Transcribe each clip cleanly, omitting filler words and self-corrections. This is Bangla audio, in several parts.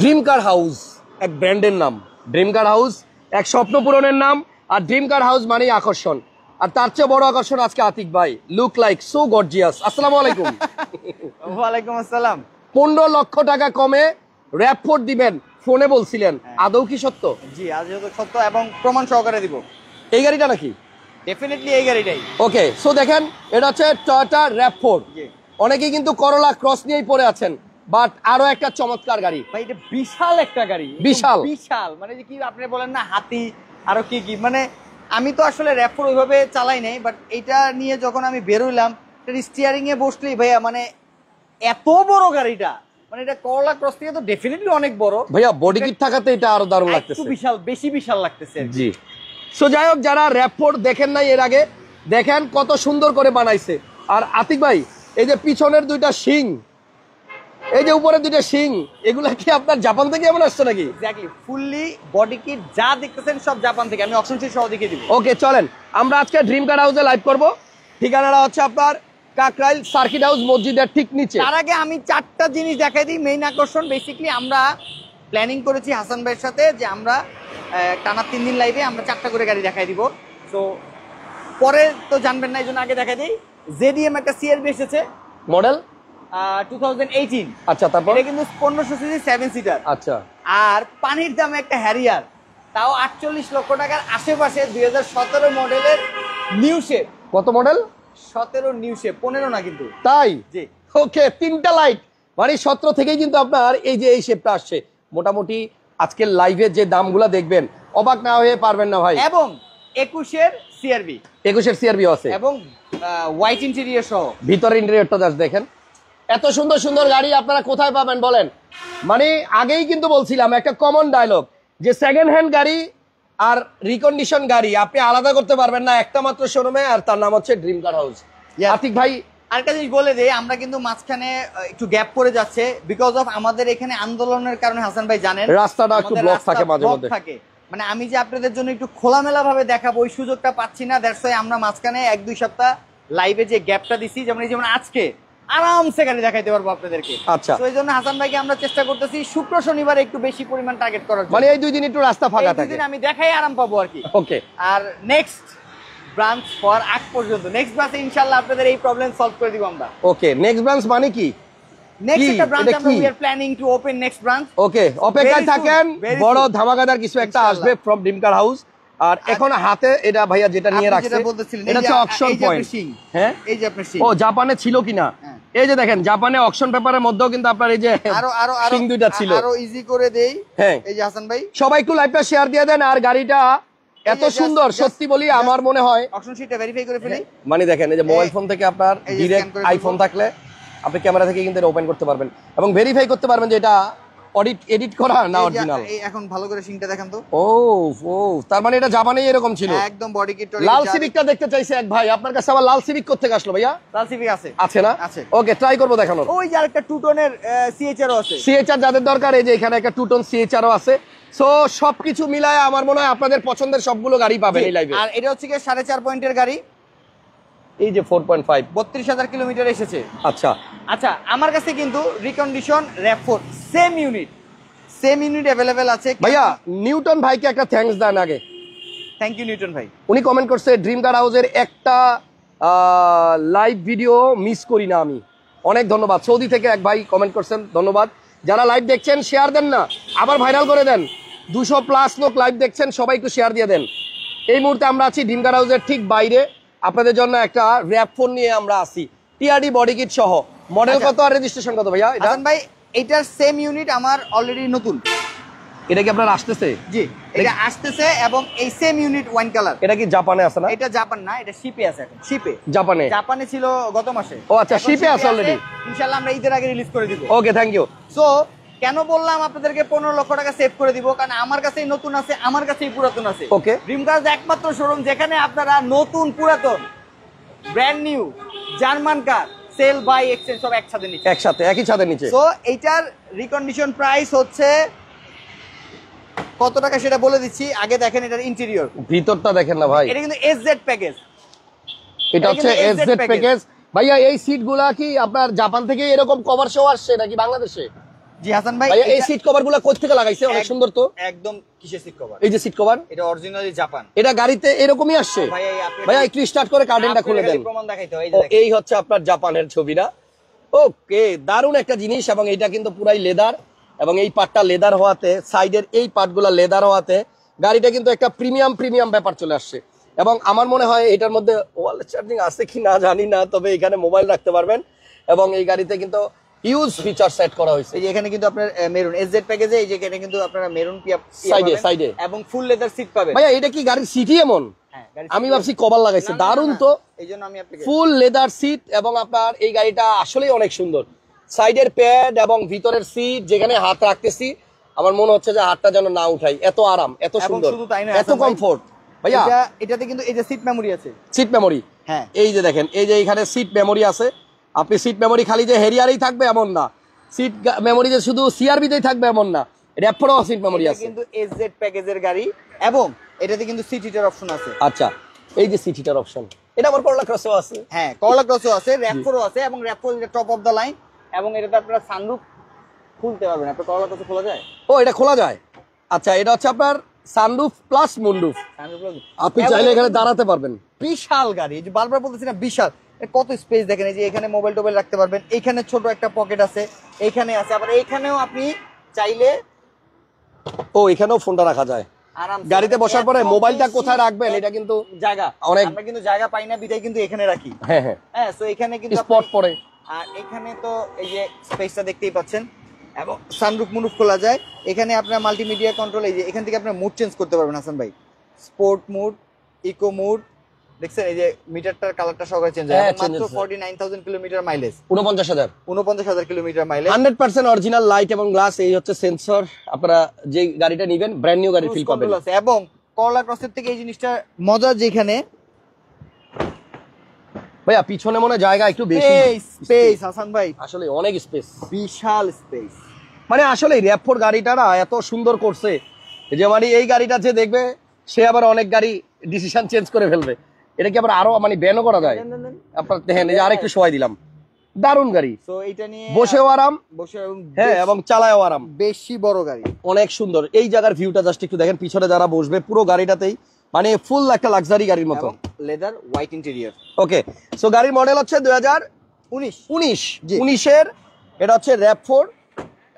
ড্রিম কার হাউস এক ব্র্যান্ডের নাম, ড্রিম কার হাউস এক স্বপ্ন পূরণের নাম। আর ড্রিম কার হাউস মানেই আকর্ষণ, আর তার চেয়ে বড় আকর্ষণ আজকে আতিক ভাই লুক লাইক সো গর্জিয়াস। আসসালামু আলাইকুম। ওয়ালাইকুম আসসালাম। 15 লক্ষ টাকা কমে র‍্যাপ4 দিবেন ফোনে বলছিলেন, আদৌ কি সত্য? জি, আজও তো সত্য এবং প্রমাণ সহকারে দিব। এই গাড়িটা নাকি? ডেফিনেটলি এই গাড়িটাই। ওকে, সো দেখেন এটা হচ্ছে টয়োটা র‍্যাপ4। অনেকেই কিন্তু করোলা ক্রস নিয়েই পড়ে আছেন, বাট আরো একটা চমৎকার গাড়ি ভাই, এটা বিশাল একটা গাড়ি, বিশাল বিশাল। মানে যে কি আপনি বলেন না হাতি, আরো কি কি, মানে আমি তো আসলে র‍্যাপ4 ওইভাবে চালাই নাই, বাট এটা নিয়ে যখন আমি বের হইলাম, এটার স্টিয়ারিং এ বসলেই ভাইয়া মানে এত বড় গাড়িটা, মানে এটা করোলা ক্রস থেকে তো ডেফিনেটলি অনেক বড় ভাইয়া। বডি কিট থাকাতে এটা আরো দারুণ লাগতেছে, একটু বিশাল, বেশি বিশাল লাগতেছে। জি। সো যাই হোক, যারা র‍্যাপ4 দেখেন নাই এর আগে, দেখেন কত সুন্দর করে বানাইছে। আর আতিক ভাই, এই যে পিছনের দুইটা শিং, এই যে উপরে দুইটা শিং, এগুলা কি আপনার জাপান থেকে এমন আসছে নাকি? এক্স্যাক্টলি, ফুললি বডি কিট যা দেখতেছেন সব জাপান থেকে। আমি অপশন সহ দেখিয়ে দিব। ওকে, চলেন আমরা আজকে ড্রিম কার হাউসে লাইভ করব। ঠিকানাটা হচ্ছে আপনার কাকরাইল সার্কিট হাউস মসজিদের ঠিক নিচে। তার আগে আমি 4টা জিনিস দেখাই দিই। মেইন আকর্ষণ বেসিক্যালি আমরা প্ল্যানিং করেছি হাসান ভাইয়ের সাথে যে আমরা টানা 3 দিন লাইভে আমরা 4টা করে গাড়ি দেখাই দিব। তো পরে তো জানবেন না, এই জন্য আগে দেখাই দিই। জেডিএম একটা সিআরবি এসেছে, মডেল 2018। আচ্ছা, তারপর এটা কিন্তু 1500 সিসি 7 সিটার। আচ্ছা, আর পানির দামে একটা হ্যারিয়ার, তাও 48 লক্ষ টাকার আশেপাশে, 2017 মডেলের নিউ শেপ। কত মডেল? 17 নিউ শেপ, 15 না কিন্তু। তাই? জি। ওকে, 3টা লাইট, মানে 17 থেকেই কিন্তু আপনার এই যে এই শেপটা আসছে। মোটামুটি আজকের লাইভে যে দামগুলা দেখবেন অবাক না হয়ে পারবেন না ভাই। এবং 21 সিআরবি, 21 সিআরবি আছে এবং হোয়াইট ইন্টেরিয়র সহ। ভিতরে ইন্টেরিয়রটা জাস্ট দেখেন। এত সুন্দর সুন্দর গাড়ি আপনারা কোথায় পাবেন বলেন? মানে আগেই কিন্তু বলছিলাম একটা কমন ডায়লগ, যে সেকেন্ড হ্যান্ড গাড়ি আর রিকন্ডিশন গাড়ি আপনি আলাদা করতে পারবেন না একটা মাত্র শোরুমে, আর তার নাম হচ্ছে ড্রিম কার হাউস। আতিক ভাই, আরেকটা জিনিস বলে দেই, আমরা কিন্তু মাঝখানে একটু গ্যাপ পড়ে যাচ্ছে বিকজ অফ আমাদের এখানে আন্দোলনের কারণে। হাসান ভাই জানেন রাস্তাটা একটু ব্লক থাকে মাঝে মধ্যে। মানে আমি যে আপনাদের জন্য একটু খোলামেলা ভাবে দেখাবো ওই সুযোগটা পাচ্ছি না। দ্যাটস ওয়াই আমরা মাঝখানে 1-2 সপ্তাহ লাইভে যে গ্যাপটা দিছি, যেমন আজকে আরামসে গাড়ি দেখাইতে পারবো আপনাদেরকে। আচ্ছা, তো এই জন্য হাসান ভাইকে আমরা চেষ্টা করতেছি শুক্র শনিবার একটু বেশি পরিমাণ টার্গেট করার জন্য। মানে এই 2 দিন একটু রাস্তা ফাঁকা থাকে, আমি দেখাই আরাম পাবো আর কি। ওকে। আর নেক্সট ব্রাঞ্চ ফর আগ পর্যন্ত, নেক্সট ব্রাঞ্চে ইনশাআল্লাহ আপনাদের এই প্রবলেম সলভ করে দিব আমরা। ওকে, নেক্সট ব্রাঞ্চ মানে কি? নেক্সট একটা ব্রাঞ্চ আমরা we are planning to open next branch. Okay, অপেক্ষায় থাকেন, বড় ধামাকাদার কিছু একটা আসবে ফ্রম ড্রিম কার হাউস। আর এখন হাতে এটা ভাইয়া যেটা নিয়ে রাখছে, এটা হচ্ছে অকশন পয়েন্ট। হ্যাঁ, এই যে আপনার ও জাপানে ছিল কিনা, এই যে দেখেন জাপানে অকশন পেপারের মধ্যেও কিন্তু আপনার এই যে আরো সিং দুইটা ছিল। আরো ইজি করে দেই। হ্যাঁ, এই যে হাসান ভাই সবাই একটু লাইভটা শেয়ার দিয়ে দেন। আর গাড়িটা এত সুন্দর, সত্যি বলি আমার মনে হয়। অকশন শিটটা ভেরিফাই করে ফেলি। মানে দেখেন, এই যে মোবাইল ফোন থেকে আপনার ডাইরেক্ট আইফোন থাকলে আপনি ক্যামেরা থেকে কিন্তু এটা ওপেন করতে পারবেন এবং ভেরিফাই করতে পারবেন যে এটা এডিট করা না অরিজিনাল। এখন ভালো করে সিংটা দেখান তো। ও তার মানে এটা জাপানেই এরকম ছিল একদম বডি কিট। লাল সিভিকটা দেখতে চাইছে এক ভাই, আপনার কাছে আবার লাল সিভিক কোথা থেকে আসলো ভাইয়া? লাল সিভিক আছে, আছে না? আছে। ওকে, ট্রাই করব দেখানোর। ওই যে আরেকটা 2 টনের সিএইচআরও আছে। সিএইচআর যাদের দরকার, এই যে এখানে একটা 2 টন সিএইচআরও আছে। সো সবকিছু মিলায় আমার মনে হয় আপনাদের পছন্দের সবগুলো গাড়ি পাবেন এই লাইভে। আর এটা হচ্ছে কি 4.5 পয়েন্টের গাড়ি। এই যে 4.5, 32,000 কিলোমিটার এসেছে। আচ্ছা আচ্ছা, আমার কাছে কিন্তু রিকন্ডিশন র‍্যাপ4 সেম ইউনিট अवेलेबल আছে। ভাইয়া নিউটন ভাইকে একটা থ্যাঙ্কস দেন আগে। থ্যাংক ইউ নিউটন ভাই। উনি কমেন্ট করছে ড্রিম কার হাউসের একটা লাইভ ভিডিও মিস করি না আমি। অনেক ধন্যবাদ। সৌদি থেকে এক ভাই কমেন্ট করছেন, ধন্যবাদ। যারা লাইভ দেখছেন শেয়ার দেন না, আবার ভাইরাল করে দেন। 200+ লোক লাইভ দেখছেন, সবাই একটু শেয়ার দিয়ে দেন। এই মুহূর্তে আমরা আছি ড্রিম কার হাউসের ঠিক বাইরে, আপনাদের জন্য একটা র‍্যাপ4 নিয়ে আমরা আসি, টিআরডি বডি কিট সহ। মডেল কত আর রেজিস্ট্রেশন কত ভাইয়া? হাসান ভাই, এটার সেম ইউনিট আমার অলরেডি নতুন। এটা কি আপনার আসতেছে? জি, এটা আসতেছে এবং এই সেম ইউনিট ওয়াইন কালার। এটা কি জাপানে আছে না? এটা জাপান না, এটা শিপে আছে এখন। জাপানে ছিল গত মাসে। ও আচ্ছা, শিপে আছে অলরেডি। ইনশাআল্লাহ আমরা ঈদের আগে রিলিজ করে দিব। ওকে, থ্যাংক ইউ। সো কেন বললাম আপনাদেরকে 15 লক্ষ টাকা সেভ করে দিব, কারণ আমার কাছেই নতুন আছে, আমার কাছেই পুরাতন আছে। ওকে, ড্রিম কারস একমাত্র শোরুম যেখানে আপনারা নতুন পুরাতন brand new German car sale buy exchange সব একসাথে একই ছাদের নিচে। সো এইটার রিকন্ডিশন প্রাইস হচ্ছে কত টাকা সেটা বলে দিচ্ছি। আগে দেখেন এটার ইন্টেরিয়র, ভিতরটা দেখেন না ভাই। এটা কিন্তু এসজেড প্যাকেজ। এটা হচ্ছে এসজেড প্যাকেজ। ভাইয়া এই সিটগুলা কি আপনার জাপান থেকে এরকম কভার সহ আসছে নাকি বাংলাদেশে? জি হাসান ভাই, ভাইয়া এই সিট কভার গুলা কই থেকে লাগাইছে? অনেক সুন্দর তো। একদম কিসের সিট কভার? এই যে সিট কভার, এটা অরিজিনালি জাপান। এটা গাড়িতে এরকমই আসছে? ভাইয়া একটু স্টার্ট করে কার্টেনটা খুলে দেন। প্রমাণ দেখাইতে হয়। এই হচ্ছে আপনার জাপানের ছবিটা। ওকে, দারুণ একটা জিনিস। এবং এটা কিন্তু পুরাই লেদার, এবং এই পার্টটা লেদার হওয়াতে, সাইডের এই পার্টগুলো লেদার হওয়াতে গাড়িটা কিন্তু একটা প্রিমিয়াম ব্যাপার চলে আসছে। এবং আমার মনে হয় এটার মধ্যে ওয়াল চার্জিং আছে কি না জানি না, তবে এখানে মোবাইল রাখতে পারবেন। এবং এই গাড়িতে কিন্তু ইউজ ফিচার সেট করা হয়েছে। এই যে এখানে কিন্তু আপনার মেরুন এসজেড প্যাকেজে, এই যে এখানে কিন্তু আপনারা মেরুন সাইডে এবং ফুল লেদার সিট পাবেন। ভাইয়া এটা কি গাড়ির সিটই এমন? আমি ভাবছি কভার লাগাইছে। দারুণ তো, এইজন্য আমি আপনাকে ফুল লেদার সিট। এবং আপনার এই গাড়িটা আসলেই অনেক সুন্দর। সাইডের প্যাড এবং ভিতরের সিট, যেখানে হাত রাখতেছি আমার মনে হচ্ছে যে হাতটা যেন না উঠাই, এত আরাম, এত সুন্দর, এত কমফোর্ট। ভাইয়া এটাতে কিন্তু এই যে সিট মেমোরি আছে। সিট মেমোরি, হ্যাঁ এই যে দেখেন, এই যে এখানে সিট মেমোরি আছে। আপনি সিট মেমোরি খালি যে হেরিয়ারেই থাকবে এমন না, সিট মেমোরি যে শুধু সিআরবিতেই থাকবে এমন না, র্যাপোরও সিট মেমোরি আছে। কিন্তু এসজেড প্যাকেজের গাড়ি, এবং এটাতে কিন্তু সিট হিটার অপশন আছে। আচ্ছা, এই যে সিট হিটার অপশন, এটা আমার করলা ক্রসও আছে। হ্যাঁ, করলা ক্রসও আছে, র্যাপোরও আছে, এবং র্যাপোর এটা টপ অফ দা লাইন। এবং এটাতে আপনারা সানরুফ খুলতে পারবেন। আপনার করলা ক্রসে খোলা যায়? ও, এটা খোলা যায়। আচ্ছা, এটা হচ্ছে আপনার সানরুফ প্লাস মুনরুফ। আপনি চাইলে এখানে দাঁড়াতে পারবেন। বিশাল গাড়ি, এই যে বারবার বলতেছি না, বিশাল। কত স্পেস দেখেন। এই যে এখানে মোবাইল টোবাইল রাখতে পারবেন, এখানে ছোট একটা পকেট আছে, এখানে আছে, আবার এইখানেও আপনি চাইলে ও এখানেও ফোনটা রাখা যায়। গাড়িতে বসার পরে মোবাইলটা কোথায় রাখবেন এটা কিন্তু জায়গা অনেক, আমরা কিন্তু জায়গা পাই না, বিদায় কিন্তু এখানে রাখি। হ্যাঁ হ্যাঁ হ্যাঁ, সো এখানে কিন্তু স্পট পড়ে। আর এখানে তো এই যে স্পেসটা দেখতেই পাচ্ছেন, এবং সানরুফ মুনুফ খোলা যায়। এখানে আপনার মাল্টিমিডিয়া কন্ট্রোল, এই যে এখান থেকে আপনার মুড চেঞ্জ করতে পারবেন হাসান ভাই। স্পোর্ট মুড, ইকো মুড, দেখছেন এই যে মিটারটার কালারটা সহকারে চেঞ্জ হয়। মাত্র 49000 kilometre mileage, 49000 kilometre mileage, 100% original light এবং গ্লাস। এই হচ্ছে সেন্সর। আপনারা যে গাড়িটা নেবেন ব্র্যান্ড নিউ গাড়ি ফিল পাবেন। এবং করলা ক্রসের থেকে এই জিনিসটা মজা, যেখানে ভাইয়া পিছনে মনে জায়গা একটু বেশি, স্পেস হাসান ভাই, আসলে অনেক স্পেস, বিশাল স্পেস। মানে আসলে র‍্যাভ4 গাড়িটা না এত সুন্দর করছে যে মানে এই গাড়িটা যে দেখবে সে আবার অনেক গাড়ি ডিসিশন চেঞ্জ করে ফেলবে। এটা কি আবার আরো মানে ব্যানও করা যায়? আপনার দেখেন এই যে আরেকটু সময় দিলাম। দারুণ গাড়ি, তো এটা নিয়ে বসেও আরাম, হ্যাঁ, এবং চালায়ও আরাম। বেশি বড় গাড়ি, অনেক সুন্দর। এই জায়গার ভিউটা জাস্ট একটু দেখেন, পিছনে যারা বসবে পুরো গাড়িটাতেই মানে ফুল একটা লাক্সারি গাড়ির মতো। Leather white interior. Okay, so গাড়ির মডেল হচ্ছে 2019 এটা হচ্ছে র‍্যাভ4।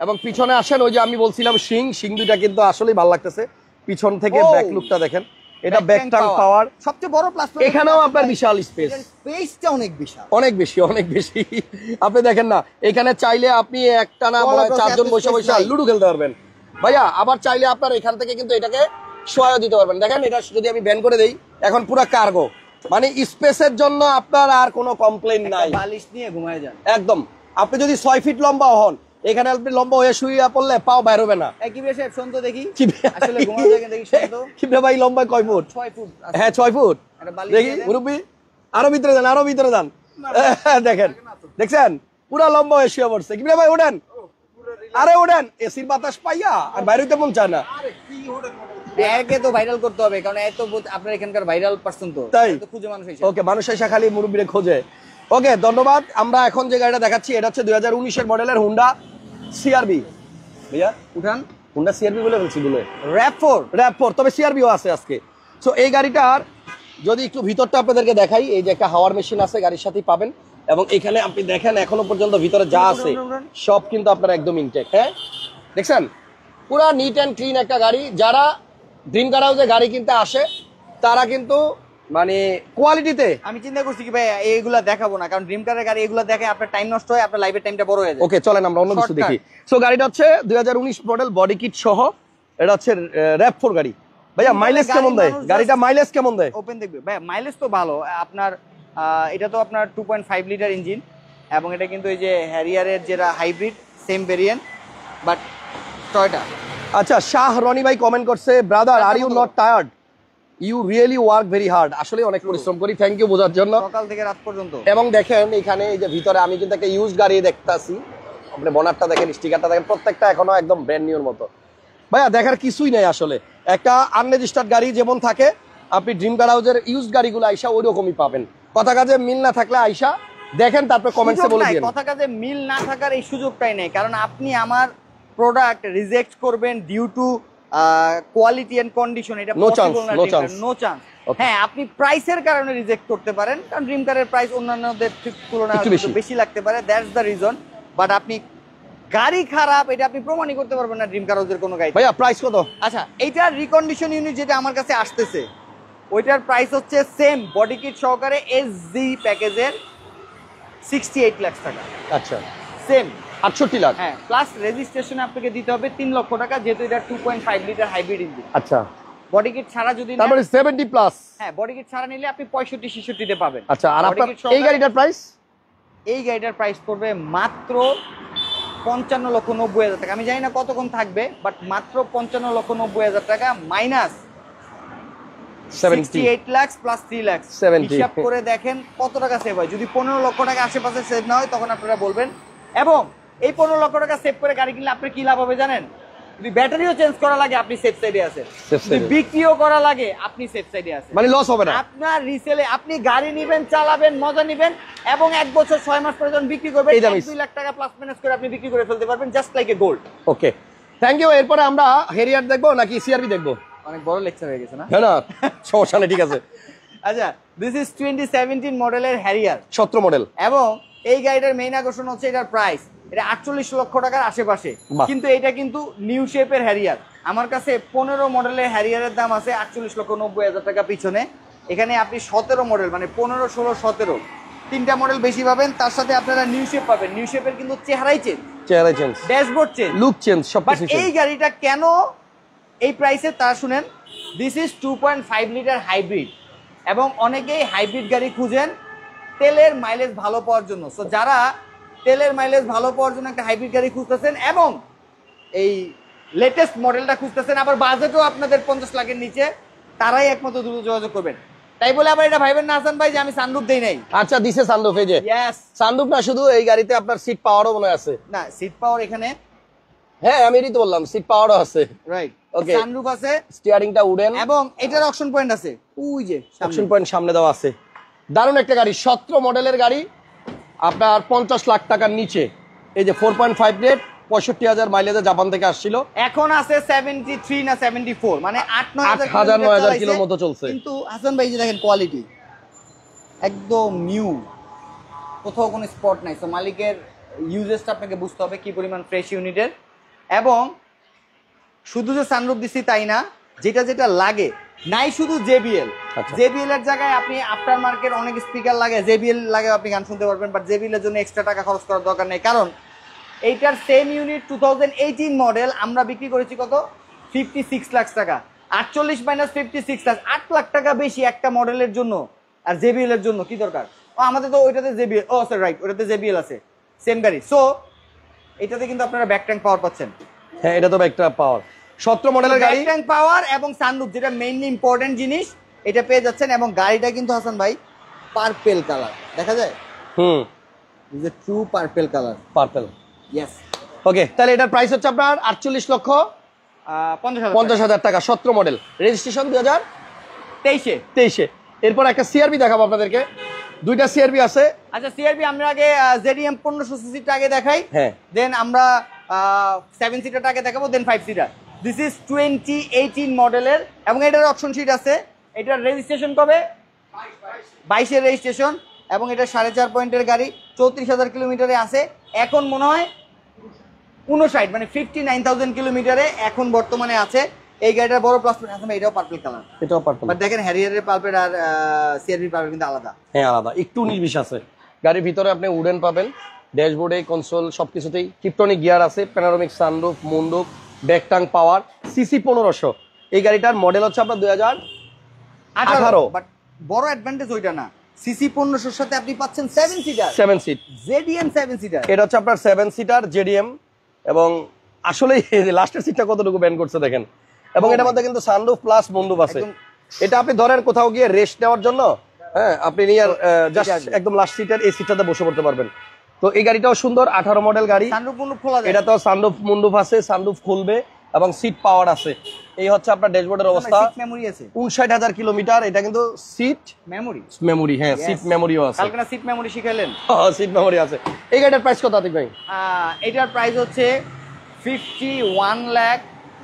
এবং পিছনে আসেন, ওই যে আমি বলছিলাম সিং দুইটা কিন্তু আসলেই ভালো লাগতেছে। পিছন থেকে ব্যাক লুকটা দেখেন, এটা ব্যাক টাং পাওয়ার। সবচেয়ে বড় প্লাস এখানেও আপনার বিশাল স্পেস, স্পেসটা অনেক বিশাল, অনেক বেশি। আপনি দেখেন না, এখানে চাইলে আপনি একটানা চারজন বসে লুডো খেলতে পারবেন ভাইয়া। আবার চাইলে আপনার এখান থেকে কিন্তু এটাকে শোয়াও দিতে পারবেন। দেখেন এটা যদি আমি ব্যান করে দেই, এখন পুরো কার্গো, মানে স্পেসের জন্য আপনার আর কোনো কমপ্লেইন নাই। বালিশ নিয়ে ঘুমায় যান একদম। আপনি যদি 6 ফিট লম্বা হন, এখানে আপনি লম্বা হয়ে শুয়ে পড়লে পাও বাইর হবে না। কি বে সাহেব, শুন তো দেখি আসলে ঘুমায় যান, দেখি শুন তো কি বে ভাই, লম্বা কয় ফুট? 6 ফুট। হ্যাঁ 6 ফুট। দেখি মুরব্বি, আরো ভিতরে যান। দেখেন, দেখছেন পুরা লম্বা হয়ে শুয়ে পড়ছে। কি বে ভাই, ওঠেন, আরে ওঠেন, এসির বাতাস পাইয়া আর বাইরে হইতে মন চায় না। একে তো ভাইরাল করতে হবে, কারণ এত আপনার এখানকার ভাইরাল পারসন, তো তাই তো খুঁজে মানুষ এসে। ওকে, মানুষ এসে খালি মুরব্বিরে খোঁজে। ওকে, ধন্যবাদ। আমরা এখন যে গাড়িটা দেখাচ্ছি এটা হচ্ছে 2019 মডেলের হুন্ডা সিআরবি। ভাইয়া উঠান, হুন্ডা সিআরবি বলে বলছি, বলে র‍্যাভ4, তবে সিআরবিও আছে আজকে। সো এই গাড়িটার যদি একটু ভিতরটা আপনাদেরকে দেখাই, এই যে একটা হাওয়ার মেশিন আছে গাড়ির সাথেই পাবেন। এবং এখানে আপনি দেখেন এখনো পর্যন্ত ভিতরে যা আছে সব কিন্তু আপনার একদম ইনটেক। হ্যাঁ, দেখছেন পুরা নিট অ্যান্ড ক্লিন একটা গাড়ি। যারা ড্রিম কার হাউসে গাড়ি কিনতে আসে তারা কিন্তু মানে কোয়ালিটিতে, আমি চিন্তা করছি কি ভাই এইগুলা দেখাবো না, কারণ ড্রিম কারের গাড়ি এগুলা দেখে আপনার টাইম নষ্ট হয়, আপনার লাইফের টাইমটা বড় হয়ে যায়। ওকে, চলেন আমরা অন্য কিছু দেখি। সো গাড়িটা হচ্ছে 2019 মডেল, বডি কিট সহ। এটা হচ্ছে র‍্যাভ4 গাড়ি। ভাইয়া মাইলেজ কেমন দেয় গাড়িটা? মাইলেজ কেমন দেয়? ওপেন দেখবে ভাই, মাইলেজ তো ভালো আপনার। এটা তো আপনার 2.5 লিটার ইঞ্জিন, এবং এটা কিন্তু এই যে হ্যারিয়ারের যেটা hybrid same variant, but Toyota. আচ্ছা, শাহ রনি ভাই কমেন্ট করছে, brother are you not tired, you really work very hard. আসলে অনেক পরিশ্রম করি, থ্যাংক ইউ বোঝার জন্য, সকাল থেকে রাত পর্যন্ত। এবং দেখেন এখানে এই যে ভিতরে আমি কিন্তু একটা ইউজ গাড়ি দেখতাছি। আপনি বনারটা দেখেন, স্টিকারটা দেখেন, প্রত্যেকটা এখনো একদম ব্র্যান্ড নিউর মতো। ভাইয়া দেখার কিছুই নাই আসলে। একটা আনরেজিস্টার্ড গাড়ি যেমন থাকে, আপনি ড্রিম কার হাউসের ইউজ গাড়িগুলো আইসা ওই রকমই পাবেন। কথা কাজে মিল না থাকলে আইসা দেখেন, তারপর কমেন্টসে বলে দিন। কথা কাজে মিল না থাকার এই সুযোগটাই নেই, কারণ আপনি আমার প্রোডাক্ট রিজেক্ট করবেন due to quality and condition, এটা No পসিবল chance, না। no chance. No chance. Okay. হ্যাঁ, আপনি প্রাইসের কারণে রিজেক্ট করতে পারেন, কারণ ড্রিম কারের প্রাইস অন্যান্যদের তুলনায় একটু হয়তো বেশি লাগতে পারে, দ্যাটস দ্য রিজন। বাট আপনি গাড়ি খারাপ এটা আপনি প্রমাণই করতে পারবেন না ড্রিম কার হাউসের কোনো গাড়ি। ভাইয়া প্রাইস কত? আচ্ছা, এইটার রিকন্ডিশন ইউনিট যেটা আমার কাছে আসতেছে ওইটার প্রাইস হচ্ছে সেম বডি কিট সহকারে এসজি প্যাকেজের 68 লাখ টাকা। আচ্ছা, সেম 68 লাখ। হ্যাঁ, প্লাস রেজিস্ট্রেশনে আপনাকে দিতে হবে 3 লক্ষ টাকা, যেহেতু এটা 2.5 লিটার হাইব্রিড ইঞ্জিন। আচ্ছা, বডি কিট ছাড়া যদি তার মানে 70 প্লাস। হ্যাঁ, বডি কিট ছাড়া নিলে আপনি 65-66 তে পাবেন। আচ্ছা, আর Body আপনার kit সহকারে এই গাড়িটার প্রাইস? এই গাড়িটার প্রাইস পড়বে মাত্র 55,90,000 টাকা। আমি জানি না কতক্ষণ থাকবে, বাট মাত্র 55,90,000 টাকা মাইনাস 68 লাখ প্লাস 3 লাখ 70 হিসাব করে দেখেন কত টাকা সেভ হয়। যদি 15 লক্ষ টাকা আশেপাশে সেভ না হয় তখন আপনারা বলবেন। এবং এই 15 লক্ষ টাকা সেভ করে গাড়ি কিনলে আপনার কি লাভ হবে জানেন? যদি ব্যাটারিও চেঞ্জ করা লাগে আপনি সেফ সাইডে আছেন, Safe যদি side এ। বিক্রিও করা লাগে আপনি সেফ সাইডে আছেন। মানে লস হবে না। আপনার রিসেলে আপনি গাড়ি নেবেন, চালাবেন, মজা নেবেন, এবং 1 বছর 6 মাস পরে যখন বিক্রি করবেন এই দামই। 2 লাখ টাকা প্লাস মাইনাস করে আপনি বিক্রি করে ফেলতে পারবেন, just like a gold. Okay, thank you. এরপরে আমরা হেরিয়ার দেখবো নাকি সিআরবি দেখবো? অনেক বড় লেকচার হয়ে গেছে না? হ্যাঁ না, সমস্যা নেই, ঠিক আছে। আচ্ছা, দিস ইজ 2017 মডেলের হ্যারিয়ার 17 মডেল। এবং এই গাড়িটার মেইন আকর্ষণ হচ্ছে এটার প্রাইস। এটা 48 লক্ষ টাকার আশেপাশে, বাহ। কিন্তু এটা কিন্তু নিউ শেপের হ্যারিয়ার। আমার কাছে 15 মডেলের হ্যারিয়ারের দাম আছে 48,90,000 টাকা পিছনে। এখানে আপনি 17 মডেল মানে 15, 16, 17 তিনটা মডেল বেশি পাবেন, তার সাথে আপনারা নিউ শেপ পাবেন। নিউ শেপের কিন্তু চেহারাই চেঞ্জ, চেহারা change, dashboard change, look change, সব বাট কিছু এই গাড়িটা কেন এই প্রাইসে তা শুনেন। দিস ইজ 2.5 লিটার হাইব্রিড, এবং অনেকেই হাইব্রিড গাড়ি খুঁজেন তেলের মাইলেজ ভালো পাওয়ার জন্য। সো যারা তেলের মাইলেজ ভালো পাওয়ার জন্য একটা হাইব্রিড গাড়ি খুঁজতেছেন এবং এই লেটেস্ট মডেলটা খুঁজতেছেন, আবার বাজেটও আপনাদের 50 লাখের নিচে, তারাই একমাত্র দ্রুত যোগাযোগ করবেন। তাই বলে আবার এটা ভাইবেন না হাসান ভাই যে আমি সানরুফ দেই নাই। আচ্ছা, দিছে সানরুফ। এই যে ইয়েস, সানরুফ না, শুধু এই গাড়িতে আপনার সিট পাওয়ারও মনে আছে। না সিট পাওয়ার এখানে, হ্যাঁ আমি এটাই তো বললাম, সিট পাওয়ারও আছে। Right, Okay. সানরুফ আছে স্টিয়ারিংটা উডেন এবং এটার অপশন পয়েন্ট আছে ওই যে সামনে। অপশন পয়েন্ট সামনে দেওয়া আছে। দারুণ একটা গাড়ি, 17 মডেলের গাড়ি, আপনার 50 লাখ টাকার নিচে। এই যে 4.5 রেট, 65,000 মাইলেজে জাপান থেকে আসছিল। এখন আছে 73 না 74, মানে 8-9 8,000 9,000 কিলোর মতো চলছে। কিন্তু হাসান ভাই যে দেখেন কোয়ালিটি একদম নিউ, কোথাও কোনো স্পট নাই। তো মালিকের ইউজেসটা আপনাকে বুঝতে হবে কি পরিমাণ ফ্রেশ ইউনিটের। এবং শুধু যে সানরুফ দিছি তাই না, যেটা যেটা লাগে নাই শুধু জেবিএল। আচ্ছা। জেবিএল এর জায়গায় আপনি আফটার মার্কেট অনেক স্পিকার লাগে, জেবিএল লাগে আপনি গান শুনতে পারবেন, বাট জেবিএল এর জন্য এক্সট্রা টাকা খরচ করার দরকার নেই, কারণ এইটার সেম ইউনিট 2018 মডেল আমরা বিক্রি করেছি কত, 56 লাখ টাকা। 48 মাইনাস 56 লাখ, 8 লাখ টাকা বেশি একটা মডেলের জন্য। আর জেবিএল এর জন্য কি দরকার? ও আমাদের তো ওইটাতে জেবিএল, ও স্যার রাইট, ওইটাতে জেবিএল আছে, সেম গাড়ি। সো এটাতে কিন্তু আপনারা ব্যাক ট্যাঙ্ক পাওয়ার পাচ্ছেন। হ্যাঁ, এটা তো একটা পাওয়ার 17 মডেলের গাড়ি, ব্যাক ট্যাঙ্ক পাওয়ার এবং সানরুফ, যেটা মেইনলি ইম্পর্টেন্ট জিনিস, এটা পেয়ে যাচ্ছেন। এবং গাড়িটা কিন্তু হাসান ভাই পার্পেল কালার, দেখা যায় hmm, is a true purple colour. Purple. Yes, okay, তাহলে এটার প্রাইস হচ্ছে আপনার 48,50,000 টাকা, 17 মডেল, রেজিস্ট্রেশন 2023। এরপর একটা সিআরবি দেখাবো আপনাদেরকে, দুইটা সিআরবি আছে। আচ্ছা, সিআরবি আমরা আগে জেডিএম 1500 সিসিটা আগে দেখাই, হ্যাঁ, দেন আমরা 7 সিটারটা আগে দেখাবো, দেন 5 সিটার। দিস ইজ 2018 মডেলের, এবং এটার অপশন শিট আছে। এটার রেজিস্ট্রেশন কবে? 22-এর রেজিস্ট্রেশন, এবং এটা 4.5 পয়েন্টের গাড়ি, 34,000 কিলোমিটারে আছে। এখন মনে হয় 59, মানে 59,000 কিলোমিটারে এখন বর্তমানে আছে। এই গাড়িটার বড় প্লাস পয়েন্ট আছে, এটাও পার্পল কালার, এটাও পার্পল। বাট দেখেন হ্যারিয়ারের পার্পল আর সিআরবি পার্পল কিন্তু আলাদা। হ্যাঁ, আলাদা, একটু নির্বিশ আছে। গাড়ির ভিতরে আপনি উডেন পাবেন, ড্যাশবোর্ডে, কনসোল সবকিছুতেই টিপটনিক গিয়ার আছে, প্যানোরামিক সানরুফ, মুন্ডুপ, ব্যাক ট্যাঙ্ক পাওয়ার, সিসি 1500। এই গাড়িটার মডেল হচ্ছে আপনার 2018। বাট বড় অ্যাডভান্টেজ ওইটা না, সিসি 1500 সাথে আপনি পাচ্ছেন 7 সিটার 7 সিট জেডিএম 7 সিটার। এটা হচ্ছে আপনার 7 সিটার জেডিএম, এবং আসলে লাস্টের সিটটা কতটুকু ব্যান করছে দেখেন। এবং এটার মধ্যে কিন্তু সানরুফ প্লাস মুন্ডুপ আছে। এটা আপনি ধরেন কোথাও গিয়ে রেস্ট নেওয়ার জন্য, হ্যাঁ, আপনি নিয়ে জাস্ট একদম লাস্ট সিটার এই সিটটাতে বসে পড়তে পারবেন। তো এই গাড়িটাও সুন্দর, 18 মডেল গাড়ি। সানরুফ মুন্ডুপ খোলা যায়, এটা তো সানরুফ মুন্ডুপ আছে, সানরুফ খুলবে এবং সিট পাওয়ার আছে। এই হচ্ছে আপনার ড্যাশবোর্ডের অবস্থা। মেমোরি আছে 59,000 কিলোমিটার। এটা কিন্তু সিট মেমোরি, হ্যাঁ, সিট মেমোরিও আছে। কালকে না সিট মেমোরি শিখাইলেন? সিট মেমোরি আছে। এই গাড়িটার প্রাইস কত আতিক ভাই? এটার প্রাইস হচ্ছে 51,90,000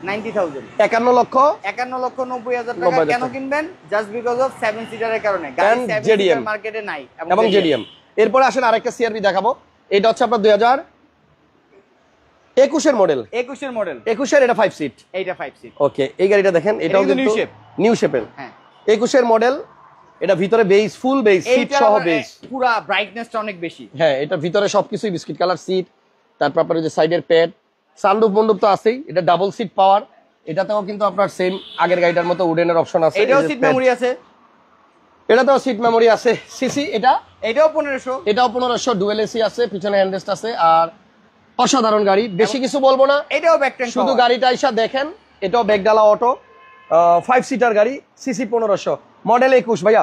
51,90,000 টাকা কেন কিনবেন? জাস্ট বিকজ অফ 7 সিটারের কারণে। গাড়ি 7 JDM সিটার মার্কেটে নাই এবং জেডিএম। এরপরে আসেন আরেকটা সিআরভি দেখাবো। এটা হচ্ছে আপনার 2021 মডেল। 21 মডেল। 21 এটা 5 সিট। এইটা 5 সিট। ওকে, এই গাড়িটা দেখেন, এটাও কিন্তু নিউ শেপের। হ্যাঁ, 21 মডেল। এটা ভিতরে বেজ, ফুল বেজ, সিট সহ বেজ, পুরা ব্রাইটনেসটা অনেক বেশি। হ্যাঁ, এটা ভিতরে সবকিছুই বিস্কিট কালার সিট। তারপর আপনার যে সাইডের প্যাড, সানরুফ মন্ডপ তো আছেই। এটা ডাবল সিট পাওয়ার। এটাতেও কিন্তু আপনার সেম আগের গাড়িটার মতো উডেনের অপশন আছে। এটাও সিট মেমোরি আছে। এটাতেও সিট মেমোরি আছে। সিসি এটাও 1500। এটাও 1500। ডুয়েল এসি আছে, পিছনে হ্যান্ডরেস্ট আছে। আর অসাধারণ গাড়ি, বেশি কিছু বলবো না। এটাও ব্যাক ট্যাঙ্ক, শুধু গাড়িটা আইসা দেখেন। এটাও ব্যাকডালা অটো, 5 সিটার গাড়ি, সিসি 1500, মডেল 21। ভাইয়া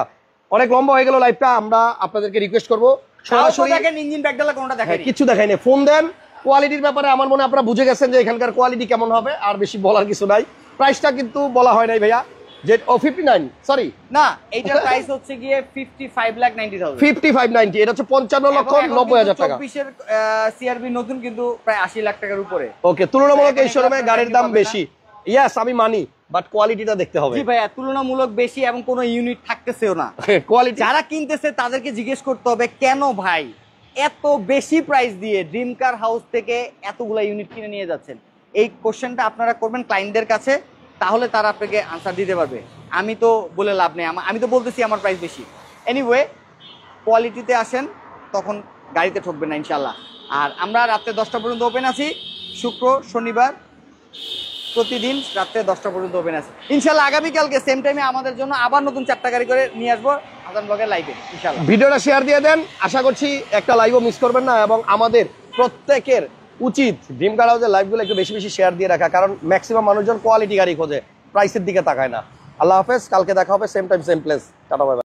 অনেক লম্বা হয়ে গেল লাইভটা, আমরা আপনাদেরকে রিকোয়েস্ট করবো সরাসরি দেখেন ইঞ্জিন ব্যাকডালা কোনটা দেখাই, কিছু দেখাই না, ফোন দেন। কোয়ালিটির ব্যাপারে আমার মনে হয় আপনারা বুঝে গেছেন যে এখানকার কোয়ালিটি কেমন হবে, আর বেশি বলার কিছু নাই। প্রাইসটা কিন্তু বলা হয় নাই ভাইয়া, যে 59, সরি না, এইটার প্রাইস হচ্ছে গিয়ে 55,90,000। 5590, এটা হচ্ছে 55,90,000 টাকা। 24 এর সিআরবি নতুন, কিন্তু প্রায় 80 লাখ টাকার উপরে। ওকে, তুলনামূলক এই শোরুমে গাড়ির দাম বেশি, ইয়েস আমি মানি, বাট কোয়ালিটিটা দেখতে হবে। জি ভাইয়া, তুলনামূলক বেশি এবং কোনো ইউনিট থাকতেছেও না। কোয়ালিটি যারা কিনতেছে তাদেরকে জিজ্ঞেস করতে হবে, কেন ভাই এত বেশি প্রাইস দিয়ে ড্রিম কার হাউস থেকে এতগুলা ইউনিট কিনে নিয়ে যাচ্ছেন? এই কোশ্চেনটা আপনারা করবেন ক্লায়েন্টদের কাছে, তাহলে তারা আপনাকে আনসার দিতে পারবে। আমি তো বলে লাভ নেই, আমি তো বলতেছি আমার প্রাইস বেশি। এনিওয়ে, কোয়ালিটিতে আসেন, তখন গাড়িতে ঠকবেন না ইনশাল্লাহ। আর আমরা রাত্রে 10টা পর্যন্ত ওপেন আছি, শুক্র শনিবার প্রতিদিন রাত্রে 10টা পর্যন্ত ওপেন আছে ইনশাল্লাহ। আগামীকালকে সেম টাইমে আমাদের জন্য আবার নতুন 4টা গাড়ি করে নিয়ে আসবো হাসান ব্লগের লাইভে ইনশাল্লাহ। ভিডিওটা শেয়ার দিয়ে দেন, আশা করছি একটা লাইভও মিস করবেন না। এবং আমাদের প্রত্যেকের উচিত ড্রিম কার হাউসের লাইভগুলো একটু বেশি বেশি শেয়ার দিয়ে রাখা, কারণ ম্যাক্সিমাম মানুষজন কোয়ালিটি গাড়ি খোঁজে, প্রাইসের দিকে তাকায় না। আল্লাহ হাফেজ, কালকে দেখা হবে same time same place. Tata bye bye.